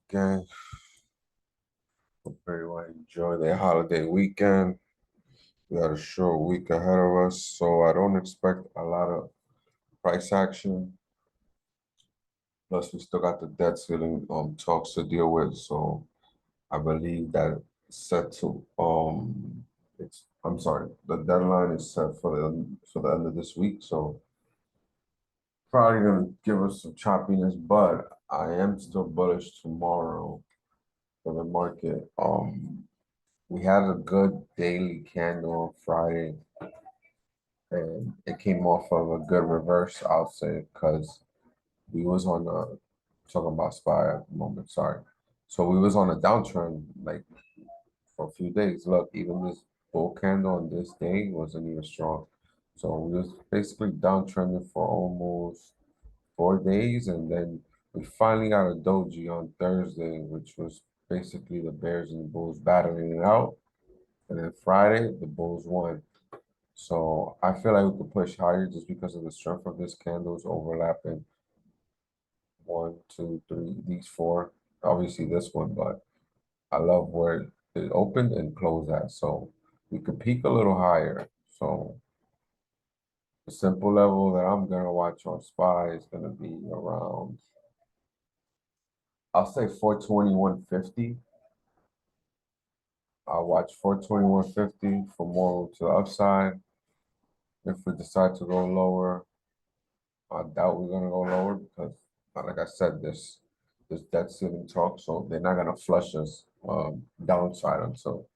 Gang, hope everyone enjoy their holiday weekend. We got a short week ahead of us, so I don't expect a lot of price action. Plus, we still got the debt ceiling talks to deal with, so I believe that it's set to it's I'm sorry, the deadline is set for the end of this week, so probably gonna give us some choppiness, but I am still bullish tomorrow for the market. We had a good daily candle on Friday, and it came off of a good reverse, I'll say, because we was on a talking about SPY at the moment, sorry. So we was on a downtrend like for a few days. Look, even this bull candle on this day wasn't even strong. So we was basically downtrending for almost 4 days, and then we finally got a doji on Thursday, which was basically the bears and the bulls battling it out. And then Friday, the bulls won. So I feel like we could push higher just because of the strength of this candles overlapping one, two, three, these four. Obviously this one, but I love where it opened and closed at. So we could peak a little higher. So the simple level that I'm gonna watch on SPY is gonna be around, I'll say 421.50. I'll watch 421.50 for more to the upside. If we decide to go lower, I doubt we're gonna go lower because, like I said, this debt ceiling talk, so they're not gonna flush us downside until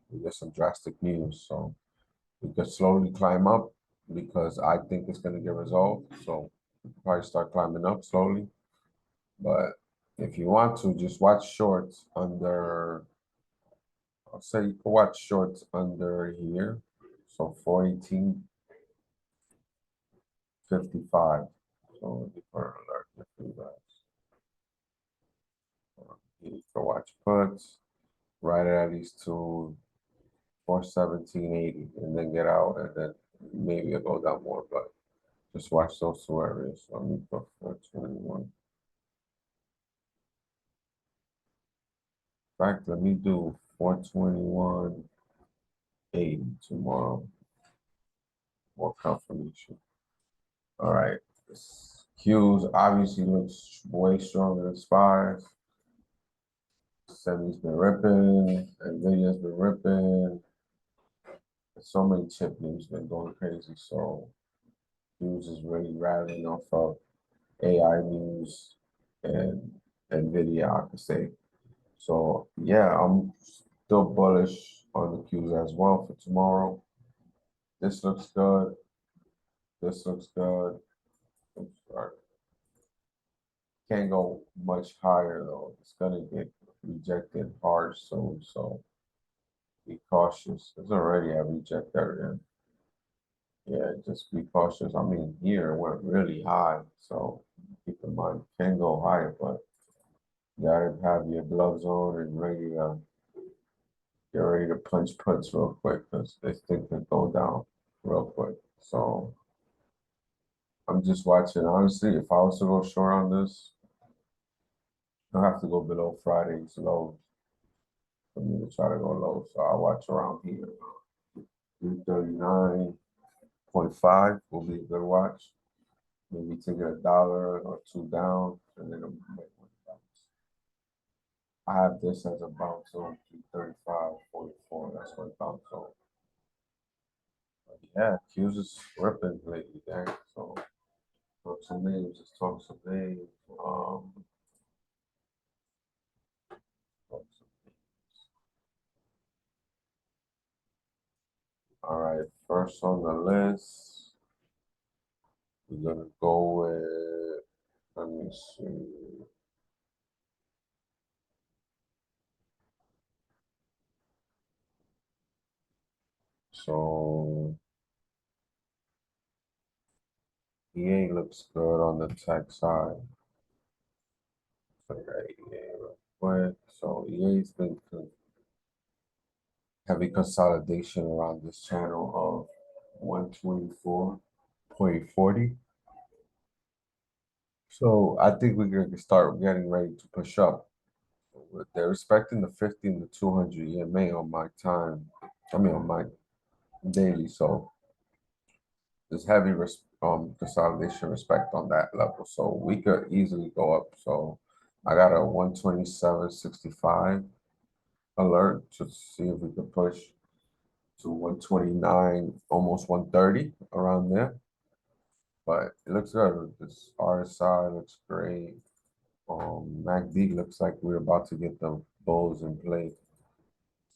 we get some drastic news. So we could slowly climb up because I think it's gonna get resolved. So we could probably start climbing up slowly. But if you want to, just watch shorts under. I'll say you can watch shorts under here. So 418.55. So for an alert if you guys. You can watch puts, right at these two, 417.80, and then get out, and then maybe it'll go down more, but just watch those two areas. So let me put 421. In fact, let me do 421.80 tomorrow. More confirmation. All right. This Q's obviously looks way stronger than SPYs. Semi's been ripping, Nvidia's been ripping. So many chip news been going crazy. So news is really rattling off of AI news and Nvidia, I could say. So yeah, I'm still bullish on the Qs as well for tomorrow. This looks good. This looks good. Oops, sorry. Can't go much higher though. It's gonna get rejected hard soon. So be cautious. It's already a reject area. Yeah, just be cautious. I mean, here it went really high, so keep in mind, can go higher, but you gotta have your gloves on and ready to get ready to punch puts real quick because this thing can go down real quick. So I'm just watching. Honestly, if I was to go short on this, I'll have to go below Friday's lows for me to try to go low. So I'll watch around here. 339.5 will be a good watch. Maybe take it a dollar or two down, and then it'll make one bounce. I have this as a bounce on 335.44. That's my bounce on. But yeah, Q's is ripping lately, gang. So talk some names, just talk some names. Talk some names. All right, first on the list, we're gonna go with. Let me see. So EA looks good on the tech side. So yeah, EA real quick. So EA's been heavy consolidation around this channel of 124.40. So I think we're going to start getting ready to push up. They're respecting the 50 and the 200 EMA on my time. I mean, on my daily. So there's heavy consolidation respect on that level. So we could easily go up. So I got a 127.65 alert to see if we could push to 129, almost 130 around there. But it looks good. This RSI looks great. MACD looks like we're about to get the bulls in play.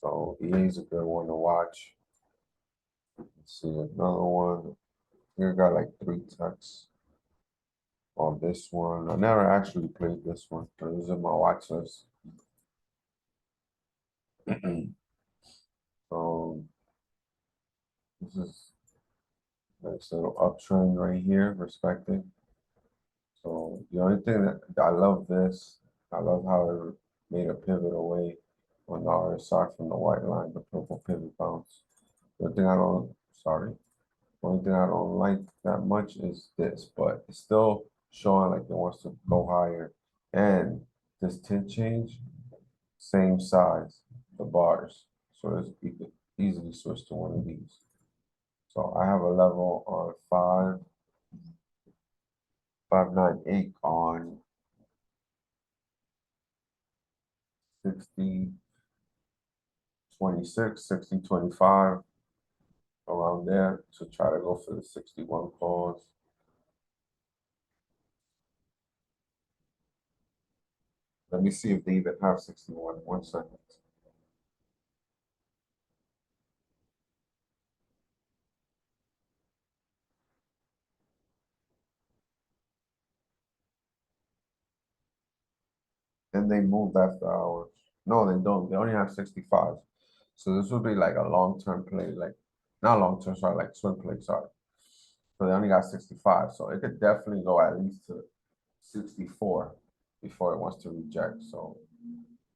So EA is a good one to watch. Let's see another one. We got like three techs on this one. I never actually played this one, but it was in my watch list. So this is nice little uptrend right here, respecting. So the only thing that I love this, I love how it made a pivot away on the RSI from the white line, the purple pivot bounce. The thing I don't, sorry, only thing I don't like that much is this, but it's still showing like it wants to go higher. And this tint change, same size, the bars. So it's, you could easily switch to one of these. So I have a level on 598 on 60, 26, 60, 25, around there to try to go for the 61 calls. Let me see if they even have 61. 1 second. And they moved after hours. No, they don't. They only have 65. So this would be like a long-term play, like not long-term, sorry, like swing play, sorry. So they only got 65. So it could definitely go at least to 64 before it wants to reject. So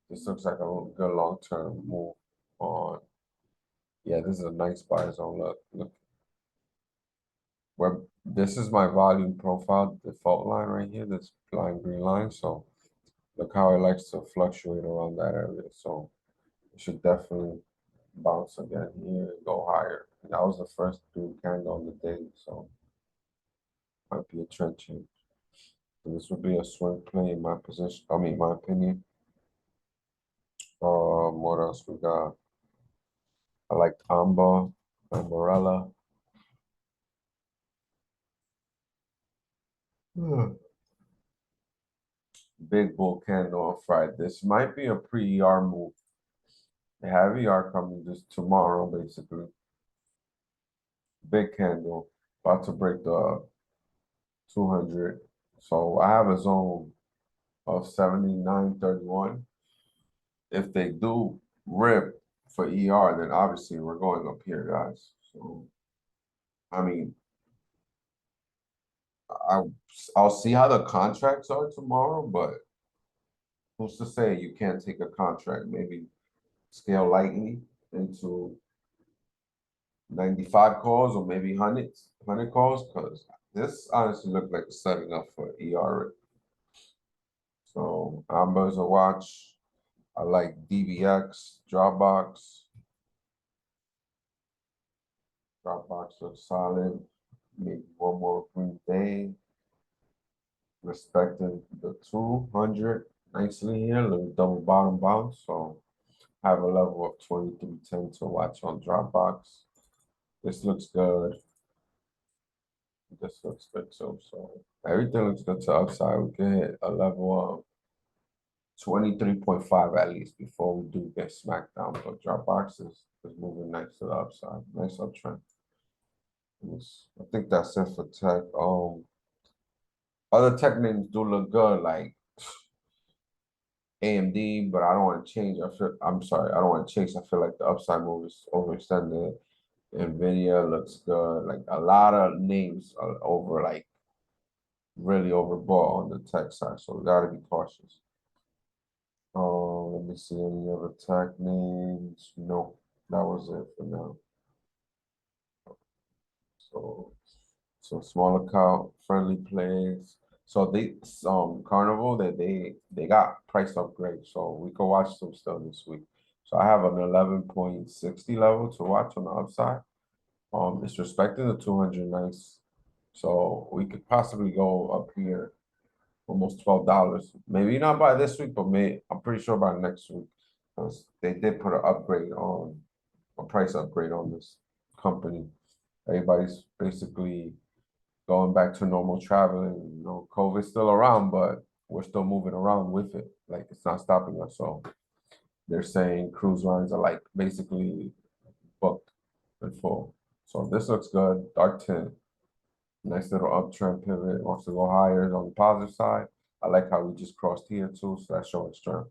this looks like a good long-term move on. Yeah, this is a nice buy zone. Look, where this is my volume profile default line right here, this line green line. So look how it likes to fluctuate around that area. So it should definitely bounce again here and go higher. And that was the first blue candle on the day, so might be a trend change. So this would be a swing play in my position. I mean, my opinion. What else we got? I like Amba, Umbrella. Big bull candle on Friday. This might be a pre-ER move. They have ER coming just tomorrow, basically. Big candle, about to break the 200. So I have a zone of 79.31. If they do rip for ER, then obviously we're going up here, guys. So I mean, I I'll see how the contracts are tomorrow, but who's to say you can't take a contract, maybe scale lightly into 95 calls or maybe 100 calls, because this honestly looked like setting up for ER. So Amber's a watch. I like DBX, Dropbox. Dropbox looks solid. Maybe one more green day. Respecting the 200 nicely here, little double bottom bounce. So I have a level of 2310 to watch on Dropbox. This looks good. This looks good too. So everything looks good to upside. We can hit a level of 23.5 at least before we do get smacked down. But Dropbox is moving nice to the upside. Nice uptrend. I think that's it for tech. Other tech names do look good, like AMD, but I don't want to change. I'm sorry, I don't want to chase. I feel like the upside move is overextended. Nvidia looks good. Like a lot of names are over, like really overbought on the tech side. So we gotta be cautious. Let me see any other tech names. No, that was it for now. So, so small account, friendly plays. So Carnival they got price upgrade, so we could watch them still this week. So I have an 11.60 level to watch on the upside. It's respecting the 200 nice, so we could possibly go up here almost $12. Maybe not by this week, but I'm pretty sure by next week, because they did put an upgrade on a price upgrade on this company. Everybody's basically going back to normal traveling. You know, COVID's still around, but we're still moving around with it. Like it's not stopping us. So they're saying cruise lines are like basically booked in full. So this looks good. Dark tint, nice little uptrend pivot. Wants to go higher on the positive side. I like how we just crossed here too, so that's showing strength.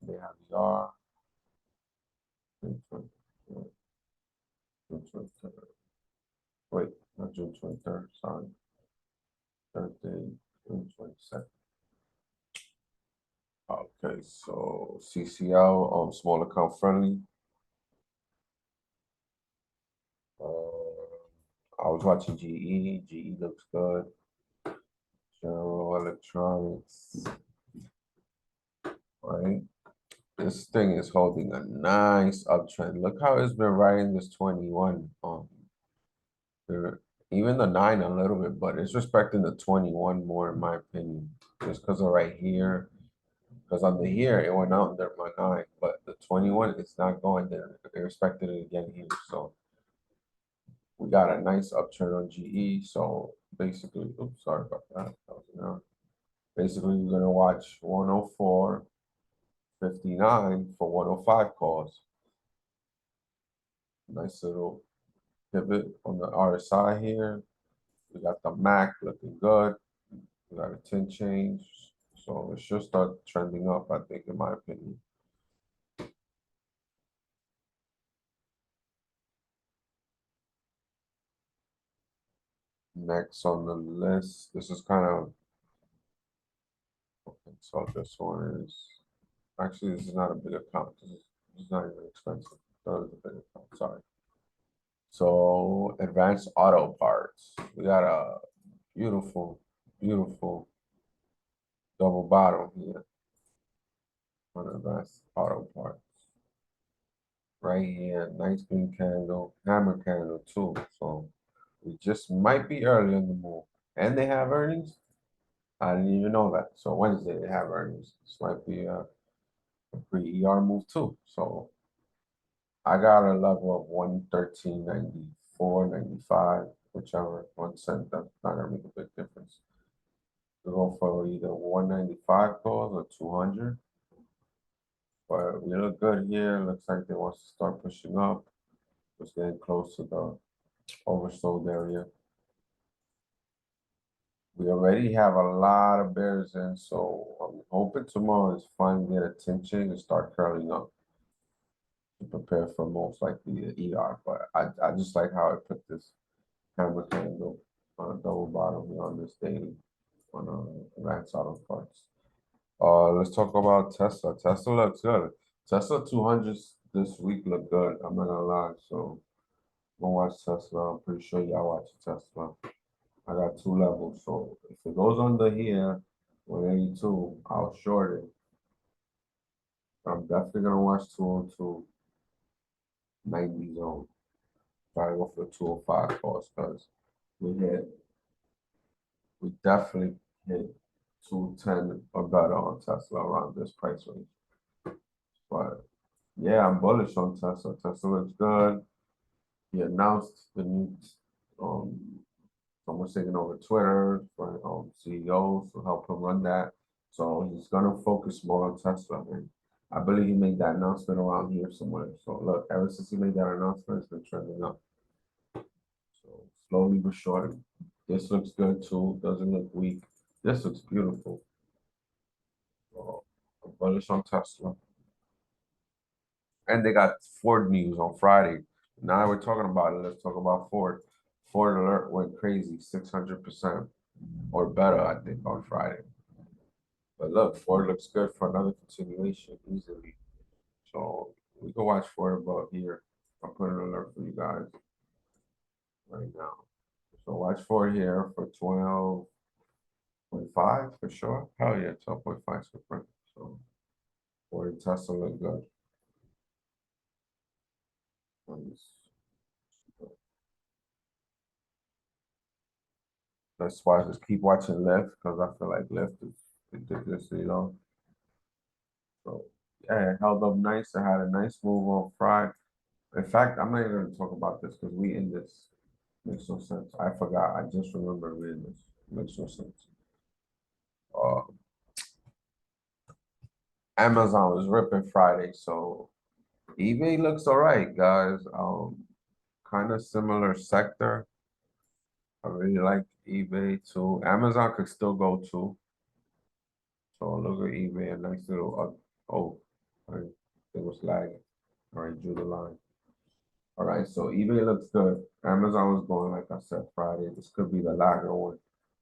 They have the R. June 23rd. Wait, not June 23rd, sorry. Thursday, June 22nd. Okay, so CCL, small account friendly. I was watching GE. GE looks good. General Electronics. Right. This thing is holding a nice uptrend. Look how it's been riding this 21. Even the 9 a little bit, but it's respecting the 21 more in my opinion. Just because of right here. Because on the here, it went out under my 9, but the 21 is not going there. They respected it again here. So we got a nice upturn on GE. So basically, oops, sorry about that. That was an error. Basically, we're gonna watch 104.59 for 105 calls. Nice little pivot on the RSI here. We got the MAC looking good. We got a 10 change. So it should start trending up, I think, in my opinion. Next on the list, this is kind of okay. So this one is actually this is not a big account. This is not even expensive. That is a big account. Sorry. So advanced auto parts. We got a beautiful, beautiful double bottom here on advanced auto parts. Right here, nice green candle, hammer candle too. So we just might be early in the move. And they have earnings. I didn't even know that. So Wednesday they have earnings. This might be a pre-ER move too. So I got a level of 113.94, 95, whichever 1 cent. That's not gonna make a big difference. We go for either 195 calls or 200. But we look good here. Looks like they want to start pushing up. It's getting close to the oversold area. We already have a lot of bears in, so I'm hoping tomorrow is finally get attention and start curling up to prepare for most likely the ER. But I just like how I put this hammer candle on a double bottom here on this daily on advanced auto parts. Let's talk about Tesla. Tesla looks good. Tesla 200s this week look good. I'm not gonna lie. So I'm gonna watch Tesla. I'm pretty sure y'all watch Tesla. I got 2 levels. So if it goes under here, 182, I'll short it. I'm definitely gonna watch 202, 90 zone. Try to go for the 205 cost because we hit, we definitely hit 210 or better on Tesla around this price range. But yeah, I'm bullish on Tesla. Tesla looks good. He announced the new um someone's taking over Twitter for CEOs to help him run that. So he's gonna focus more on Tesla, and I believe he made that announcement around here somewhere. So look, ever since he made that announcement, it's been trending up. So slowly but surely. This looks good too, doesn't look weak. This looks beautiful. So I'm bullish on Tesla. And they got Ford news on Friday. Now that we're talking about it, let's talk about Ford. Ford alert went crazy, 600% or better, I think, on Friday. But look, Ford looks good for another continuation easily. So we can watch Ford about here. I'll put an alert for you guys right now. So watch Ford here for 12. 0.5 for sure. Hell yeah, 12.5 for print. So, boy, Tesla look good. Nice. That's why I just keep watching Lyft because I feel like Lyft is ridiculous, you know. So yeah, it held up nice. It had a nice move on Friday. In fact, I'm not even gonna talk about this because we in this. Makes no sense. I forgot. I just remember reading this. Makes no sense. Uh, Amazon was ripping Friday, so eBay looks all right, guys. Kind of similar sector. I really like eBay too. Amazon could still go too. So look at eBay, a nice little oh, right, it was lagging. All right, drew the line. All right, so eBay looks good. Amazon was going, like I said, Friday. This could be the lagging one.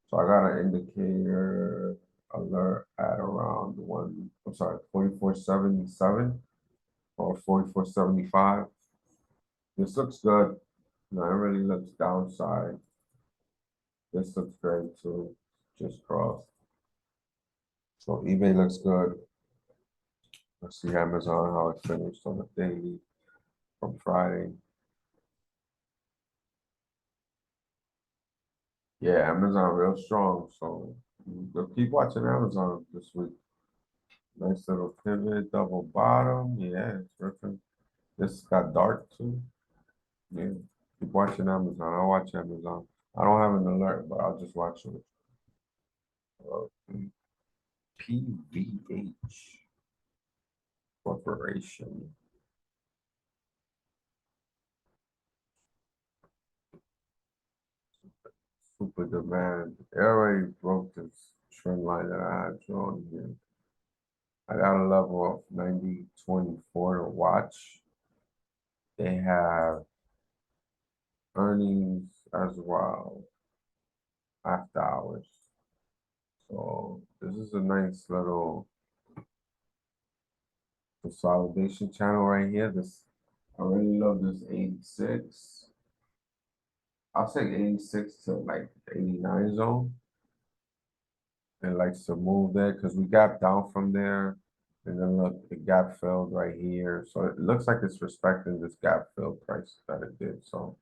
So I got an indicator alert at around one, I'm sorry, 44.77 or 44.75. This looks good. No, it really looks downside. This looks great too. Just crossed. So eBay looks good. Let's see Amazon how it finished on the daily from Friday. Yeah, Amazon real strong. So keep watching Amazon this week. Nice little pivot, double bottom. Yeah, it's ripping. This got dark too. Yeah, keep watching Amazon. I'll watch Amazon. I don't have an alert, but I'll just watch it. PVH Corporation. Super demand. It already broke this trend line that I had drawn here. I got a level of 90.24 to watch. They have earnings as well after hours. So this is a nice little consolidation channel right here. This I really love this 86. I'll say 86 to like 89 zone. It likes to move there because we gap down from there. And then look, the gap filled right here. So it looks like it's respecting this gap fill price that it did. So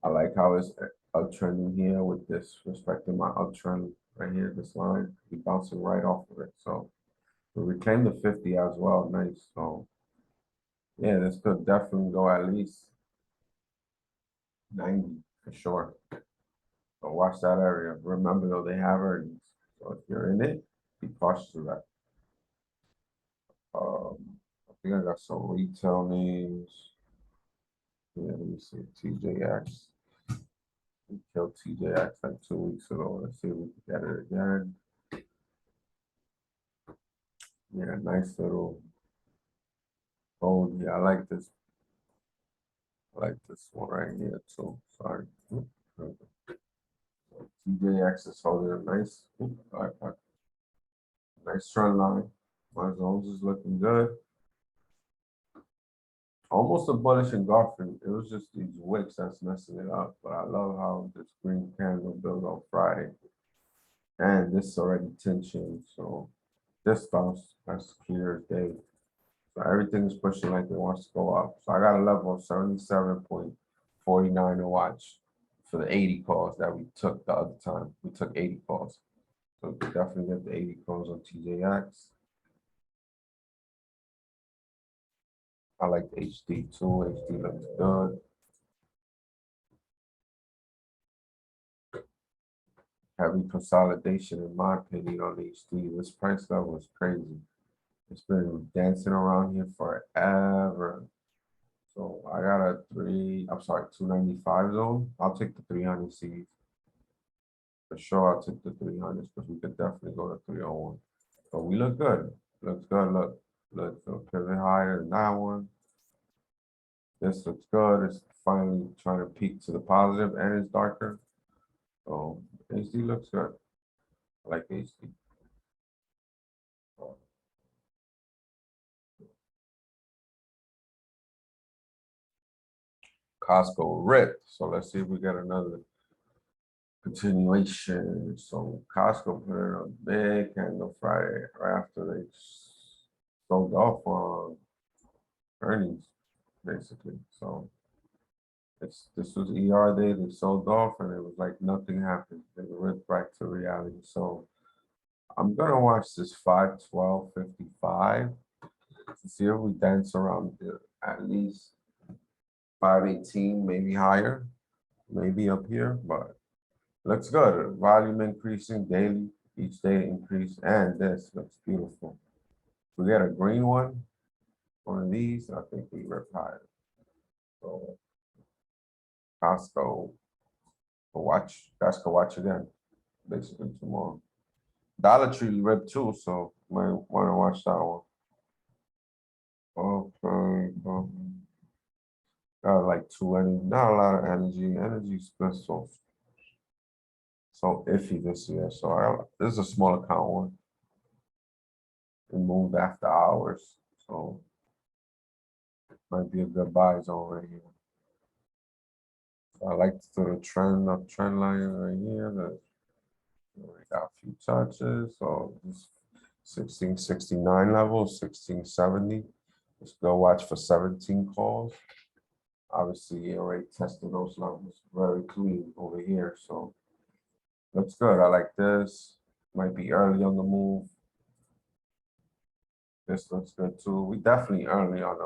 I like how it's uptrending here with this respecting my uptrend right here, this line. We bouncing right off of it. So we reclaim the 50 as well. Nice. So yeah, this could definitely go at least 90 for sure. So watch that area. Remember though, they have earnings. So if you're in it, be cautious of that. I think I got some retail names. Yeah, let me see. TJX. We killed TJX like 2 weeks ago. Let's see if we can get it again. Yeah, nice little hold. Yeah, I like this. I like this one right here too. Sorry. TJX is holding a nice, nice trend line. My zones is looking good. Almost a bullish engulfing. It was just these wicks that's messing it up. But I love how this green candle built on Friday. And this is already tension. So this bounce, that's clear as day. So everything is pushing like it wants to go up. So I got a level of 77.49 to watch for the 80 calls that we took the other time. We took 80 calls. So definitely get the 80 calls on TJX. I like the HD too. HD looks good. Heavy consolidation in my opinion on HD. This price level is crazy. It's been dancing around here forever. So I got a 295 zone. I'll take the 300 Cs. For sure, I'll take the 300s because we could definitely go to 301. But we look good. Looks good. Look, so pivot higher than that one. This looks good. It's finally trying to peak to the positive and it's darker. So HD looks good. I like HD. Costco ripped. So let's see if we get another continuation. So Costco put in a big candle Friday right after they sold off on earnings, basically. So this was ER day, they sold off and it was like nothing happened. They went back to reality. So I'm gonna watch this 512.55 to see if we dance around at least 518, maybe higher, maybe up here, but looks good. Volume increasing daily, each day increase, and this looks beautiful. We get a green one of these, I think we rip higher. So Costco for watch, Costco watch again, basically tomorrow. Dollar Tree ripped too, so might want to watch that one. Okay, got like two energy, not a lot of energy. Energy's been so iffy this year. So this is a small account one. It moved after hours, so might be a good buy zone right here. I like the trend line right here. We got a few touches, so this 1669 level, 1670. Let's go watch for 17 calls. Obviously, you already tested those levels very clean over here, so looks good. I like this. Might be early on the move. This looks good too. We definitely early on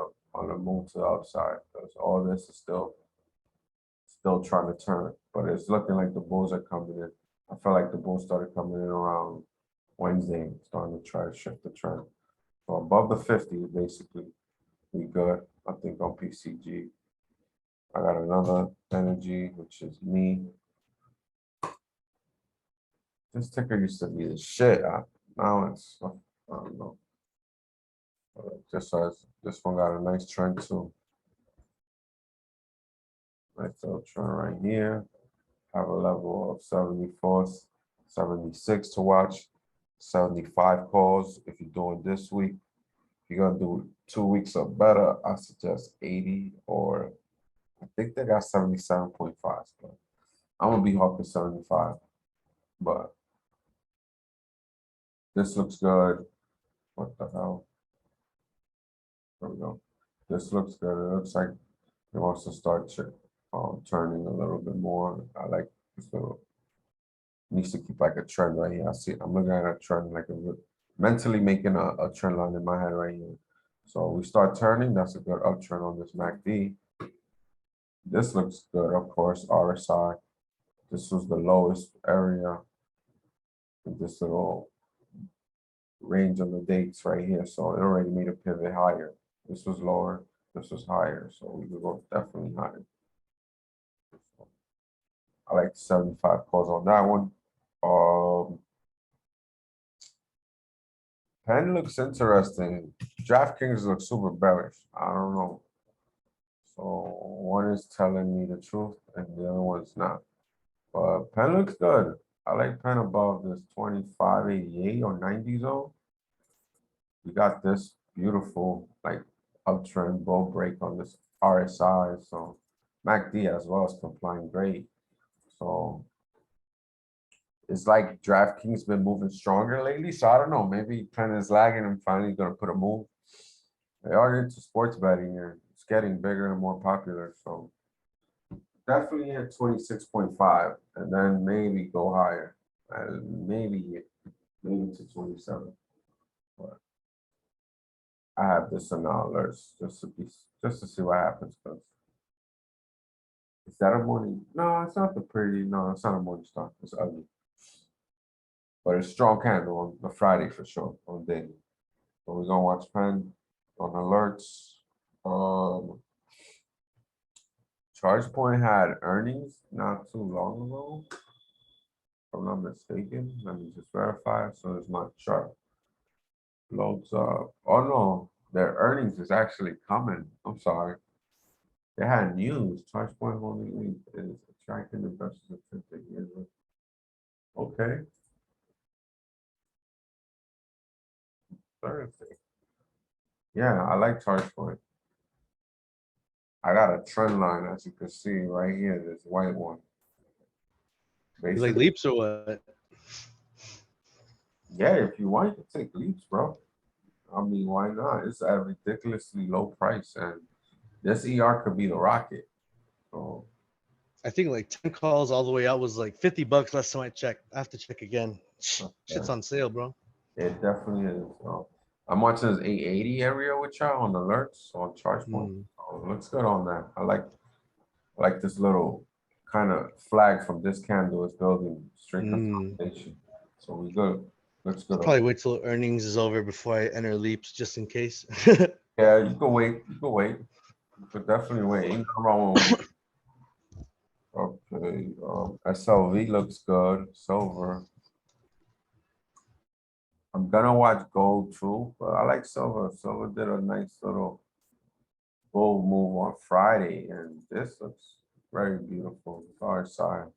the move to the upside because all this is still trying to turn, but it's looking like the bulls are coming in. I feel like the bulls started coming in around Wednesday, starting to try to shift the trend. So above the 50, basically, we good. I think on PCG. I got another energy, which is me. This ticker used to be the shit. Now it's, I don't know. Just as this one got a nice trend too. Nice little trend right here. Have a level of 74, 76 to watch. 75 calls if you're doing this week. If you're gonna do 2 weeks or better, I suggest 80 or I think they got 77.5. But I'm gonna be hawking 75. But this looks good. What the hell? There we go. This looks good. It looks like it wants to start turning a little bit more. I like this little needs to keep like a trend right here. I see I'm looking at a trend like mentally making a trend line in my head right here. So we start turning, that's a good uptrend on this MACD. This looks good, of course, RSI. This was the lowest area. This little range on the dates right here. So it already made a pivot higher. This was lower, this was higher. So we could go definitely higher. I like 75 calls on that one. Penn looks interesting. DraftKings looks super bearish. I don't know. So one is telling me the truth and the other one's not. But Penn looks good. I like Penn above this 2588 or 90 zone. We got this beautiful like uptrend bull break on this RSI. So MACD as well is complying great. So it's like DraftKings been moving stronger lately. So I don't know. Maybe Penn is lagging and finally gonna put a move. They are into sports betting and it's getting bigger and more popular. So definitely at 26.5 and then maybe go higher and maybe to 27. But I have this on alerts just to see what happens. Because is that a morning? No, it's not the pretty. No, it's not a morning star. It's ugly. But it's strong candle on the Friday for sure on daily. So we're gonna watch Penn on alerts. ChargePoint had earnings not too long ago. If I'm not mistaken. Let me just verify. So it's my chart loads up. Oh no, their earnings is actually coming. I'm sorry. They had news. ChargePoint Holding is attracting investors' attention. Okay. Thursday. Yeah, I like ChargePoint. I got a trend line, as you can see right here, this white one. You like Basically, leaps or what? yeah, if you want, you can take leaps, bro. I mean, why not? It's at a ridiculously low price, and this ER could be the rocket. So I think like 10 calls all the way out was like $50 last time I checked. I have to check again. Shit's okay. on sale, bro. It definitely is. I'm watching this 880 area with y'all on alerts on charge point. Mm, Oh, it looks good on that. I like this little kind of flag from this candle is building straight mm. consolidation. So we good. Looks I'll good on. probably wait till earnings is over before I enter leaps just in case. Yeah, you can wait. You can wait. You could definitely wait. Ain't nothing wrong with wait. Okay. SLV looks good. Silver. I'm gonna watch gold too, but I like silver. Silver did a nice little bull move on Friday, and this looks very beautiful. Far side.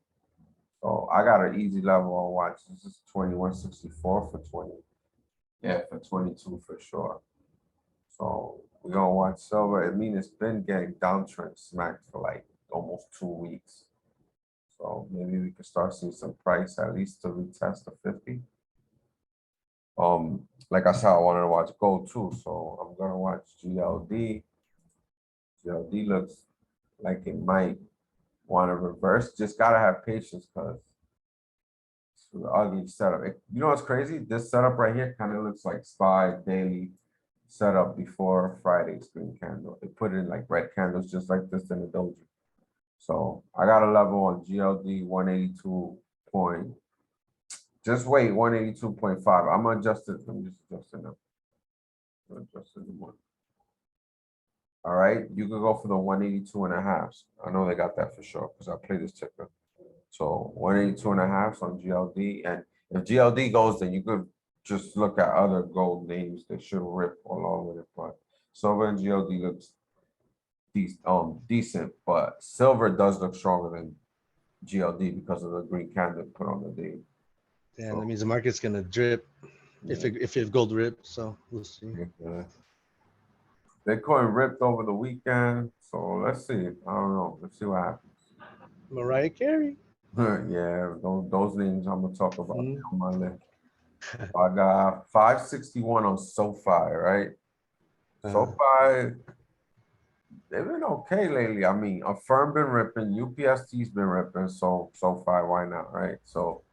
So I got an easy level on watch. This is 2164 for 20. Yeah, for 22 for sure. So we're gonna watch silver. I mean, it's been getting downtrend smacked for like almost 2 weeks. So maybe we can start seeing some price at least to retest the 50. Like I said, I wanted to watch gold too, so I'm gonna watch GLD. GLD looks like it might want to reverse. Just gotta have patience because it's an ugly setup. You know what's crazy? This setup right here kind of looks like SPY daily setup before Friday's green candle. They put in like red candles just like this in the doji. So I got a level on GLD 182 point. Just wait, 182.5. I'm gonna adjust it. I'm just adjusting them. Adjusting them one. All right, you could go for the 182 and a half. I know they got that for sure because I play this ticker. So 182 and a half on GLD. And if GLD goes, then you could just look at other gold names that should rip along with it. But silver and GLD looks decent, but silver does look stronger than GLD because of the green candle put on the day. And that So means the market's gonna drip yeah, if gold rips. So we'll see. yeah. Bitcoin ripped over the weekend. So let's see. I don't know. Let's see what happens. Mariah Carey. Yeah, those names I'm gonna talk about Mm. on my list. I got 561 on SoFi, right? Uh, SoFi, they've been okay lately. I mean, Affirm been ripping, UPST's been ripping, so SoFi, why not, right? So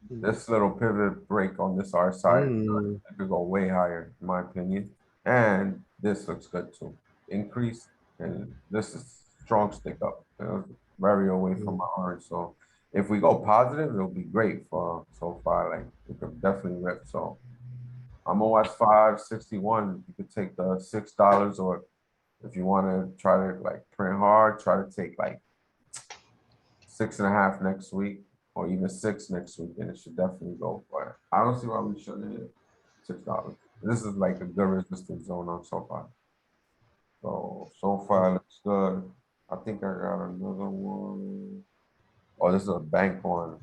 this little pivot break on this R side, mm, it could go way higher, in my opinion. And this looks good too. Increase, and this is strong stick up. Very away from mm. my orange. So if we go positive, it'll be great for SoFi. Like we could definitely rip. So I'm gonna watch 561. You could take the $6, or if you want to try to like print hard, try to take like 6.5 next week, or even 6 next week, and it should definitely go for it. I don't see why we shouldn't hit $6. This is like a good resistance zone on SoFi. So far looks good. I think I got another one. Oh, this is a bank one.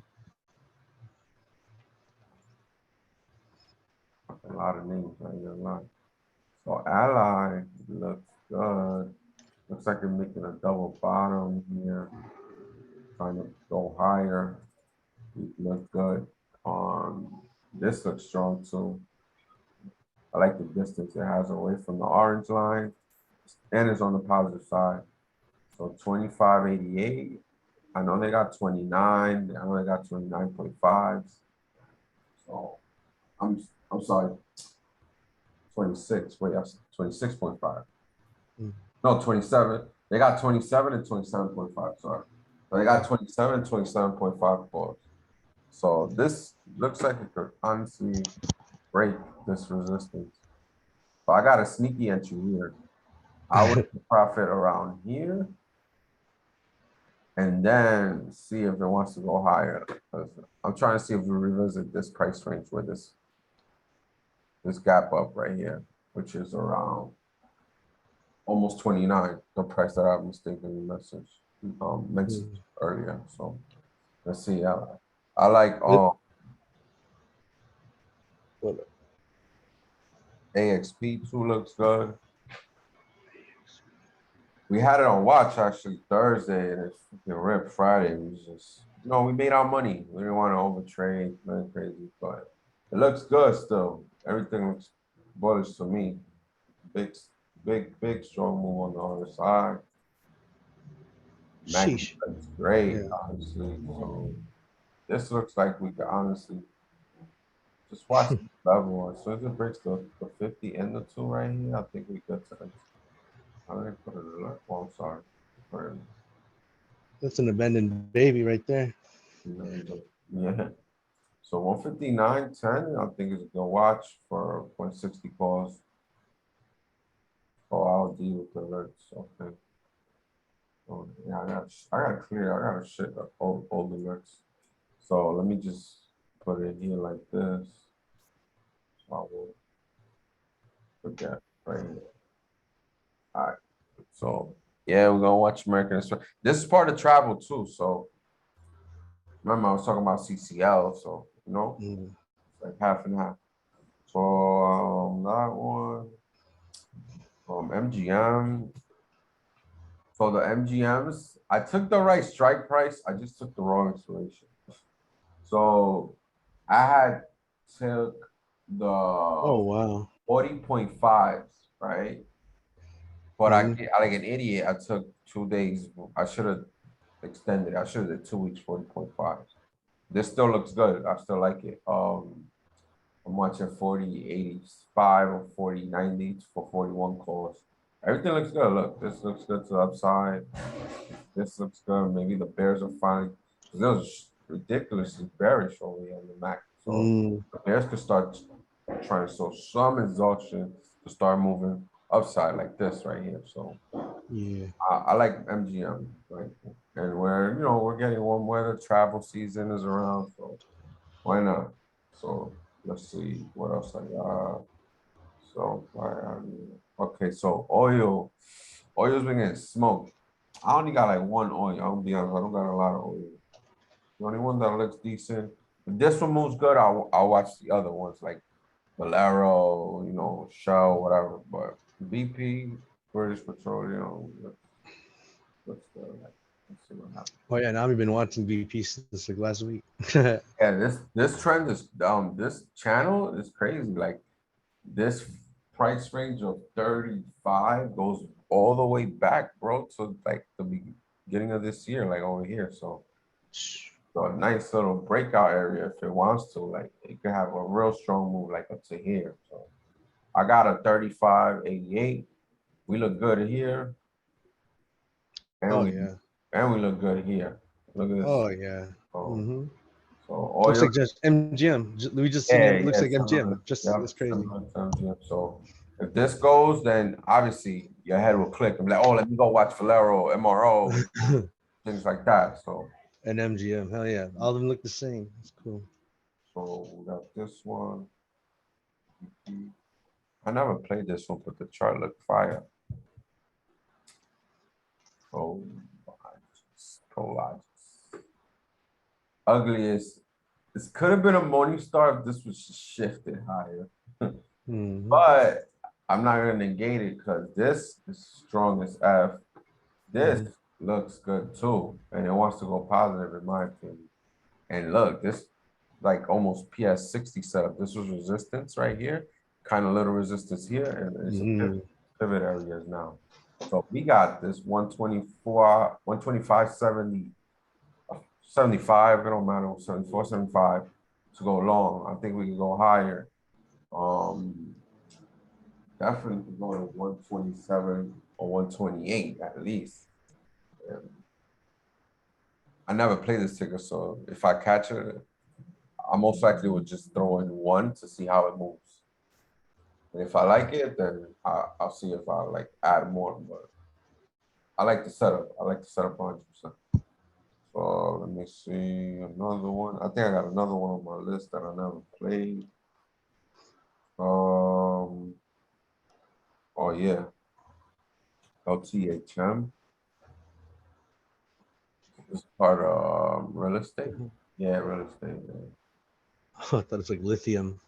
A lot of names, I ain't gonna lie. So Ally looks good. Looks like you're making a double bottom here. Trying to go higher. Look good. This looks strong too. I like the distance it has away from the orange line, and it's on the positive side. So 25.88. I know they got 29. I know they got 29.5s. So I'm sorry, 26. Wait, that's 26.5. Mm. No, 27. They got 27 and 27.5. Sorry. So they got 27 and 27.5 balls. So this looks like it could honestly break this resistance. So I got a sneaky entry here. I would profit around here and then see if it wants to go higher. Because I'm trying to see if we revisit this price range with this gap up right here, which is around almost 29, the price that I mistakenly mentioned Mm. earlier. So let's see. I like What? AXP too looks good. We had it on watch actually Thursday, and it's freaking ripped Friday. It was just No, we made our money. We didn't want to overtrade, nothing crazy, but it looks good still. Everything looks bullish to me. Big, big strong move on the other side. Mac Sheesh. looks great, Yeah. honestly. So this looks like we could honestly just watch the level. As soon as it breaks the 50 and the two right here, I think we good to. I didn't put it alert. Oh, I'm sorry. Put it That's an abandoned baby right there. Yeah. So 159.10, I think is a good watch for 0.60 calls. Oh, I'll deal with the alerts. Okay. Oh, yeah, I got clear. I got a shit of old alerts. So let me just put it here like this. So I will forget right here. All right. So yeah, we're gonna watch American Express. This is part of travel too. So remember I was talking about CCL. So Mm. it's like half and half. So that one. MGM. So the MGMs, I took the right strike price. I just took the wrong expiration. So I had took the Oh wow. 40.5s, right? But Hmm. I like an idiot. I took 2 days. I should have extended. I should have did 2 weeks, 40.5. This still looks good. I still like it. I'm watching 40.85 or 40.90 for 41 calls. Everything looks good. Look, this looks good to the upside. This looks good. Maybe the Bears are finally, because it was ridiculously bearish over here on the Mac. So Mm. the Bears could start trying to show some exhaustion to start moving upside like this right here. So Yeah. I like MGM, right? And we're getting warm weather, travel season is around, so why not? So let's see what else I got. So okay, so oil's been getting smoked. I only got like one oil. I'll be honest, I don't got a lot of oil. The only one that looks decent. If this one moves good, I'll watch the other ones like Valero, Shell, whatever. But BP, British Petroleum, let's go. Let's see what happens. Oh yeah. Now we've been watching VP since like last week. Yeah, this trend is this channel is crazy. Like this price range of 35 goes all the way back, bro, to like the beginning of this year, like over here. So a nice little breakout area if it wants to. Like it could have a real strong move like up to here. So I got a 35.88. We look good here, and Oh we yeah. and we look good here. Look at this. Oh yeah. So, Hmm. so Looks oil. like just MGM. We just seen Yeah, it. Looks yeah, like MGM. similar. Just Yep, it's crazy. similar terms. Yep. So if this goes, then obviously your head will click and be like, oh, let me go watch Valero, MRO, things like that. So, And MGM. Hell yeah. All of them look the same. It's cool. so we got this one. I never played this one, but the chart looked fire. Oh, Prologis. Ugliest. This could have been a morning star if this was shifted higher. Hmm. But I'm not gonna negate it because this is strong as F. This Hmm. looks good too, and it wants to go positive in my opinion. And look, this like almost PS60 setup. This was resistance right here, kind of little resistance here, and it's a Hmm. pivot areas now. So we got this 124, 125, 70, 75. It don't matter, 74, 75 to go long. I think we can go higher. Um, Definitely go to 127 or 128 at least. And I never played this ticker, so if I catch it, I most likely would just throw in one to see how it moves. And if I like it, then I'll see if I like add more. But I like the setup. I like the setup 100%. So let me see another one. I think I got another one on my list that I never played. Um. Oh yeah, LTHM. It's part of real estate. Yeah, real estate. Yeah. I thought it's like lithium.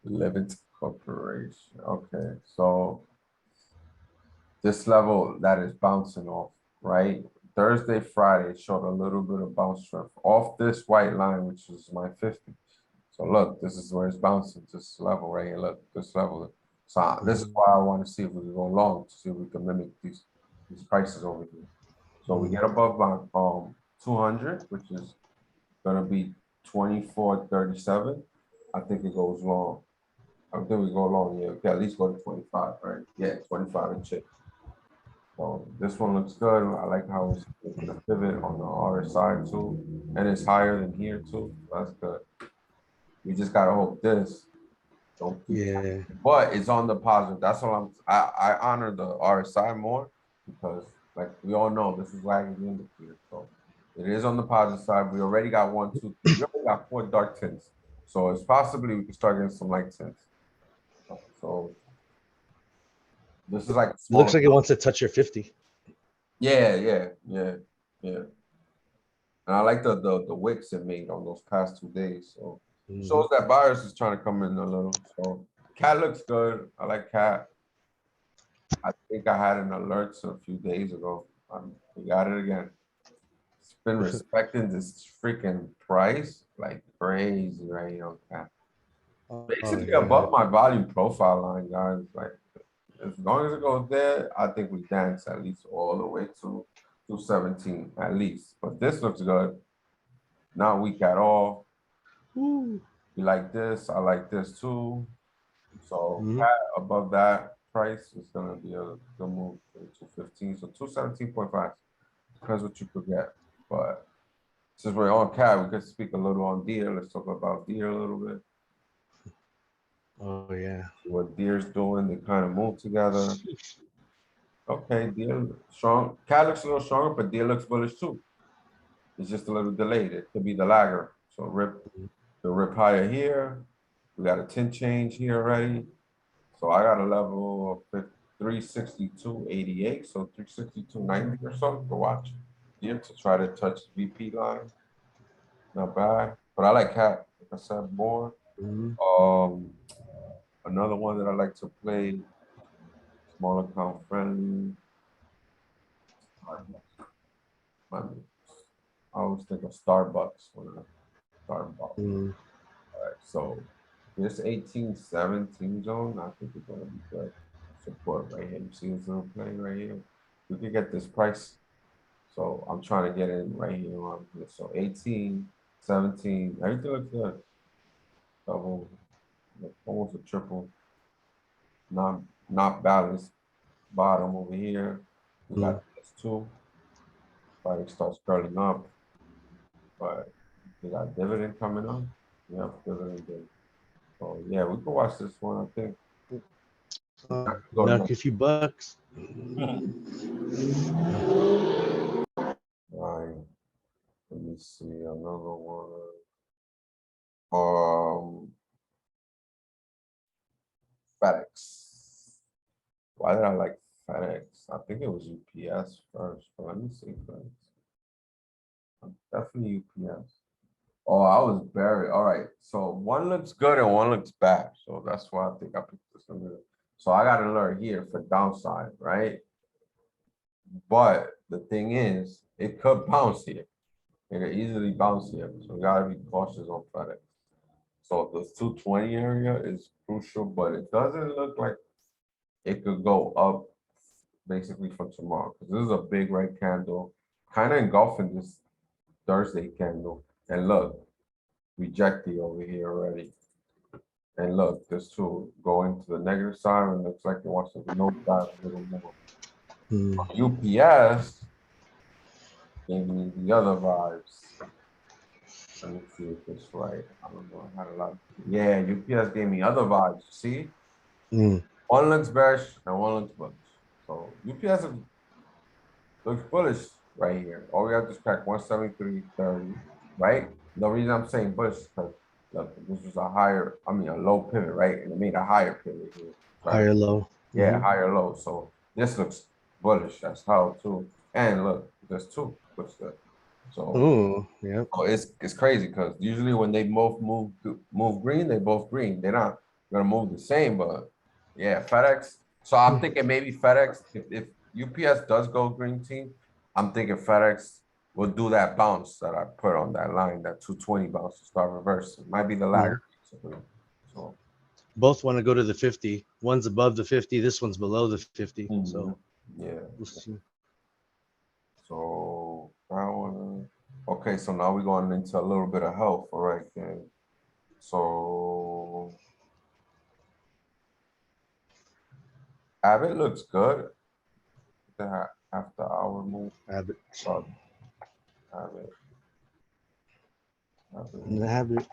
Levant Corporation. Okay, so this level that is bouncing off, right? Thursday, Friday, it showed a little bit of bounce strength off this white line, which is my 50. So look, this is where it's bouncing, this level right here. Look, this level. So this is why I want to see if we can go long to see if we can mimic these prices over here. So we get above my 200, which is gonna be 24.37. I think it goes long. I think we go long. Yeah, we can at least go to 25, right? Yeah, 25 and chip. So this one looks good. I like how it's the pivot on the other side too, and it's higher than here too. That's good. We just gotta hope this don't keep, Yeah. but it's on the positive. That's what I honor the RSI more because, like we all know, this is lagging indicator. So it is on the positive side. We already got 1, 2, 3. We already got 4 dark tints. So it's possibly we can start getting some light tints. So this is like a It looks smaller. like it wants to touch your 50. Yeah. And I like the wicks it made on those past 2 days. So shows that buyers is trying to come in a little. So cat looks good. I like cat. I think I had an alert a few days ago. We got it again. It's been respecting this freaking price like crazy right here on cat. Oh, Basically yeah. above my volume profile line, guys. Like as long as it goes there, I think we dance at least all the way to 217 at least. But this looks good. Not weak at all. Woo. You like this? I like this too. So Mhm. cat above that price is gonna be a good move to 215. So 217.5. Depends what you could get. But since we're on cat, we could speak a little on deer. Let's talk about deer a little bit. Oh, yeah. See what deer's doing. They kind of move together. Okay, deer strong. Cat looks a little stronger, but deer looks bullish too. It's just a little delayed. It could be the lagger. So the rip higher here. We got a 10 change here already. So I got a level of 362.88. So 362.90 or something to watch here to try to touch the VP line. Not bad. But I like cat, like I said, more. Mhm. Another one that I like to play, small account friendly. I always think of Starbucks when I Starbucks. Mhm. All right, so this 18-17 zone, I think it's gonna be good. Support right here. You see this little play right here? We could get this price. So I'm trying to get in right here on this. So 18, 17, everything looks good. Double, almost a triple. Not balanced. Bottom over here. We got this too. Probably starts curling up, but we got dividend coming up. We have dividend day. So yeah, we can watch this one, I think. Go Knock a few bucks. Alright, let me see another one. FedEx. Why did I like FedEx? I think it was UPS first, but let me see first. Definitely UPS. Oh, I was buried. All right. So one looks good and one looks bad. So that's why I think I picked this one. So I got an alert here for downside, right? But the thing is, it could bounce here. It could easily bounce here. So we gotta be cautious on FedEx. So the 220 area is crucial, but it doesn't look like it could go up basically from tomorrow. Because this is a big red candle, kind of engulfing this Thursday candle. And look, rejected over here already. And look, this two going to the negative side and looks like it wants to nose dive a little more. UPS gave me the other vibes. Let me see if it's right. I don't know. I had a lot. Yeah, UPS gave me other vibes. See, one looks bearish and one looks bullish. So UPS looks bullish right here. All we have to crack 173.30, right? The reason I'm saying bullish is because look, this was a higher, I mean a low pivot, right? And it made a higher pivot here. Right? Higher low. Yeah, higher low. So this looks bullish as hell too. And look, this too looks good. So Yeah. it's crazy because usually when they both move green, they both green. They're not gonna move the same, but yeah, FedEx. So I'm thinking maybe FedEx, if UPS does go green team, I'm thinking FedEx will do that bounce that I put on that line, that 220 bounce to start reversing. Might be the latter. So Both want to go to the 50. One's above the 50. This one's below the 50. So yeah. we'll see. So that one. Okay, so now we're going into a little bit of health, all right, then. So Abbott looks good. The after hour move. Habit. Abbott. Habit.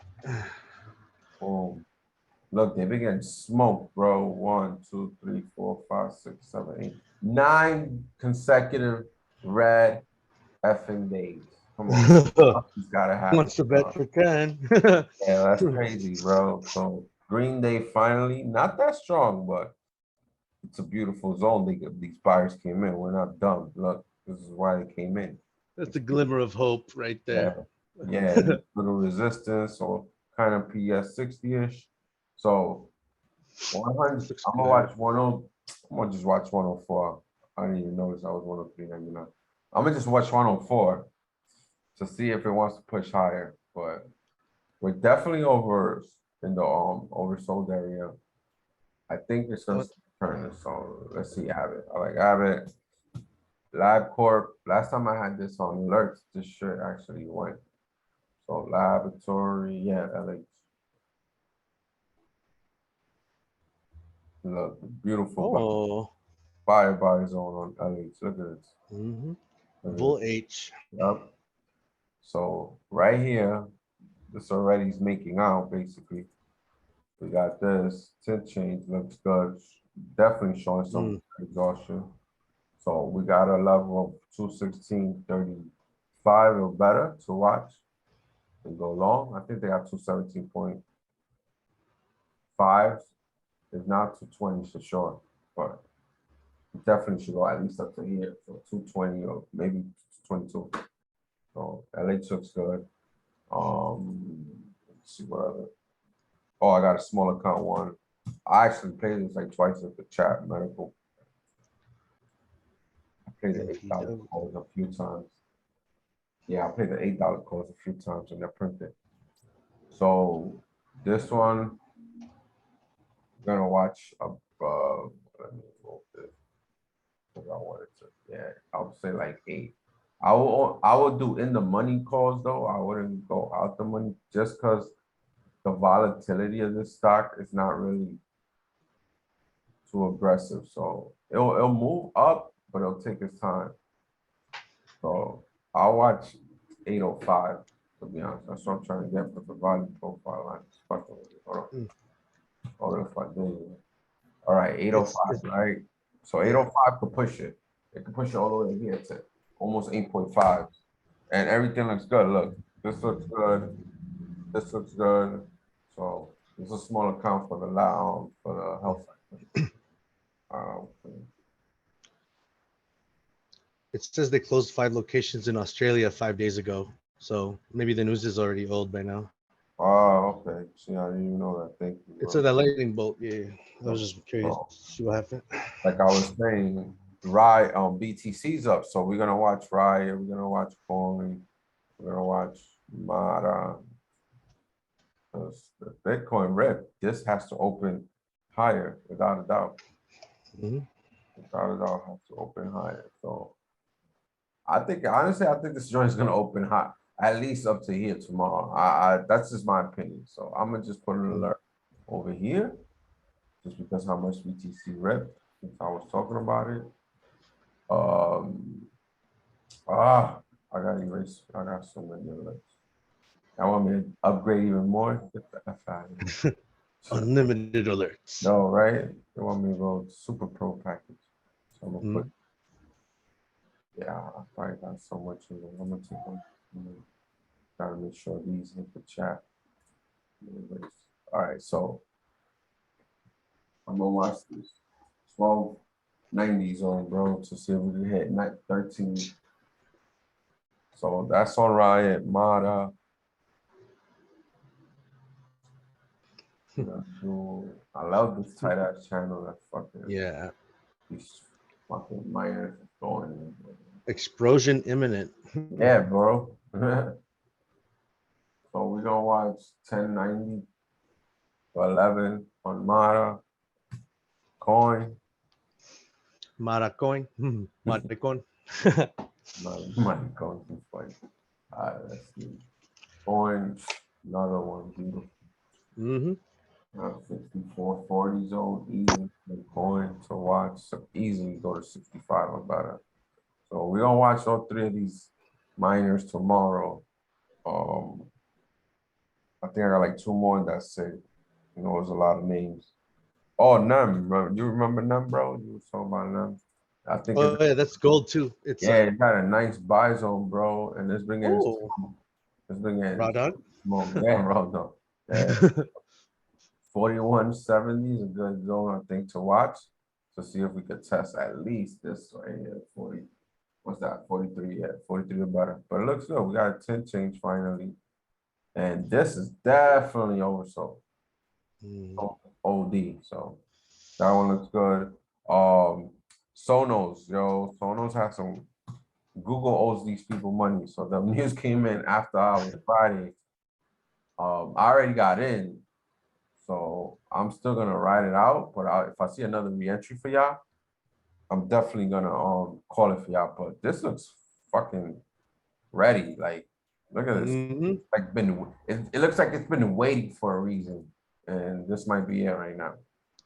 Boom. Look, they've been getting smoked, bro. 1, 2, 3, 4, 5, 6, 7, 8, 9 consecutive red effing days. Come on. Something's gotta happen. Wants to bet for 10. Yeah, that's crazy, bro. So Green Day finally, not that strong, but it's a beautiful zone. These buyers came in. We're not dumb. Look, this is why they came in. That's a glimmer of hope right Yeah, there. yeah, little resistance or kind of PS 60-ish. So 100, Looks I'm gonna good. watch 10. I'm gonna just watch 104. I didn't even notice I was 103.99. I'm gonna just watch 104 to see if it wants to push higher. But we're definitely over in the oversold area. I think it's gonna turn this. So let's see Abbott. I like Abbott. LabCorp. Last time I had this on alerts, this shit actually went. So laboratory, yeah, LH. Look, beautiful buy zone on LH. Look at this. Mm-hmm. Look at Bull this. H. Yep. So right here, this already is making out basically. We got this tint change, looks good. Definitely showing some exhaustion. So we got a level of 216.35 or better to watch and go long. I think they got 217.5, if not 220 for sure. But definitely should go at least up to here. So 220 or maybe 22. So LH looks good. Let's see what other. Oh, I got a small account one. I actually played this like twice at the chat medical. I played the $8 calls a few times. Yeah, I played the $8 calls a few times and they're printed. So this one, we're gonna watch. Let me roll this because I wanted to. Yeah, I would say like 8. I will do in the money calls though. I wouldn't go out the money just because the volatility of this stock is not really too aggressive. So it'll move up, but it'll take its time. So I'll watch 805 to be honest. That's what I'm trying to get with the volume profile line. Hold on. Oh, if I did. All right, 805, right? So 805 could push it. It could push it all the way here to almost 8.5. And everything looks good. Look, this looks good. This looks good. So it's a small account for the health sector. It says they closed 5 locations in Australia 5 days ago. So maybe the news is already old by now. Oh, okay. See, I didn't even know that. Thank you. It's a lightning bolt. Yeah. I was just curious to see what happened. Like I was saying, Rye BTC's up. So we're gonna watch Rye, we're gonna watch Coin, we're gonna watch Mara. The Bitcoin rip, this has to open higher without a doubt. Without a doubt, has to open higher. So I think honestly, I think this joint is gonna open high, at least up to here tomorrow. That's just my opinion. So I'm gonna just put an alert over here, just because how much BTC ripped since I was talking about it. I gotta erase. I got so many alerts. I want me to upgrade even more. Get the F out of here. Unlimited alerts. No, right? They want me to go super pro package. So I'm gonna put. Yeah, I probably got so much in there. I'm gonna take them. Gotta make sure these hit the chat. All right, so I'm gonna watch this 1290s on, bro, to see if we can hit night 13. So that's on Riot, Mada. I love this tight ass channel. That fucking yeah. these fucking miners going. Explosion imminent. Yeah, bro. So we're gonna watch 1090 or 11 on Mara coin. Maracoin. Maricon. My coin is funny. Let's see. Coin, another one, beautiful. Mm-hmm. 6440 zone, easy coin to watch. So easily go to 65 or better. So we're gonna watch all three of these miners tomorrow. Um, I think I got like two more. That's it. You know, there's a lot of names. Oh, Num, bro. You remember Num, bro? You were talking about Num. I think it's Oh yeah, that's gold too. It's yeah, it got a nice buy zone, bro, and it's been getting oh it's been getting raw dog. smoke. Yeah, bro. No. Yeah, 4170 is a good zone, I think, to watch to see if we could test at least this right here. 40. What's that? 43. Yeah, 43 or better. But it looks good. We got a 10 change finally. And this is definitely oversold. Mm. OD. So that one looks good. Sonos, yo. Sonos has some Google owes these people money. So the news came in after hours Friday. I already got in. So I'm still gonna ride it out. But if I see another reentry for y'all, I'm definitely gonna call it for y'all. But this looks fucking ready. Like, look at this. Mm-hmm. Like it looks like it's been waiting for a reason. And this might be it right now.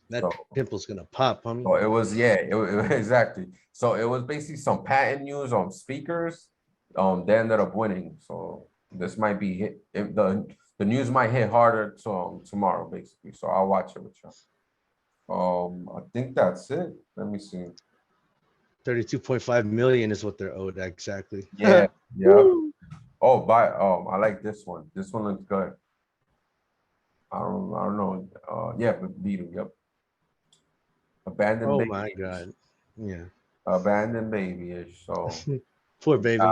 That So pimple's gonna pop, homie. so it was, yeah, exactly. So it was basically some patent news on speakers. They ended up winning. So this might be hit. If the news might hit harder tomorrow, basically. So I'll watch it with you. I think that's it. Let me see. 32.5 million is what they're owed exactly. Yeah, yeah. Woo. Oh, I like this one. This one looks good. I don't know. Yeah, but Beetle, yep. Abandoned Oh baby, my god. Yeah. abandoned baby-ish. So. Poor baby.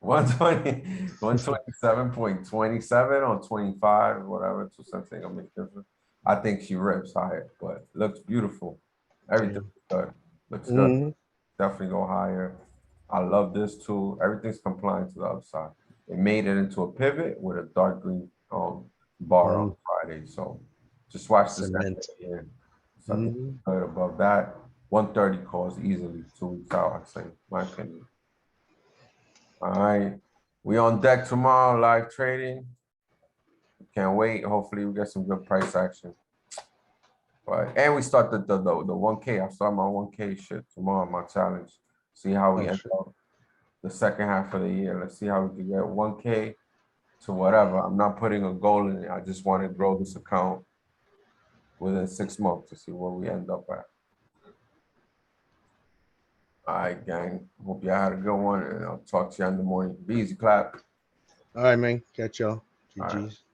120, 127.27 on 25, whatever, 2 cents ain't gonna make a difference. I think she rips higher, but looks beautiful. Everything Damn. good. Looks good. Mm-hmm. Definitely go higher. I love this too. Everything's compliant to the upside. It made it into a pivot with a dark green bar on Friday. So just watch this Cement. here. So I think Mm-hmm. good above that. 130 calls easily 2 weeks out, I'd say, my opinion. All right. We on deck tomorrow, live trading. Can't wait. Hopefully we get some good price action. But and we start the 1K. I start my 1K shit tomorrow, my challenge. See how we Oh end shit. up the second half of the year. Let's see how we can get 1K to whatever. I'm not putting a goal in it. I just want to grow this account within 6 months to see where we end up at. All right, gang. Hope y'all had a good one, and I'll talk to you in the morning. Be easy, clap. All right, man. Catch y'all. All right. GG's.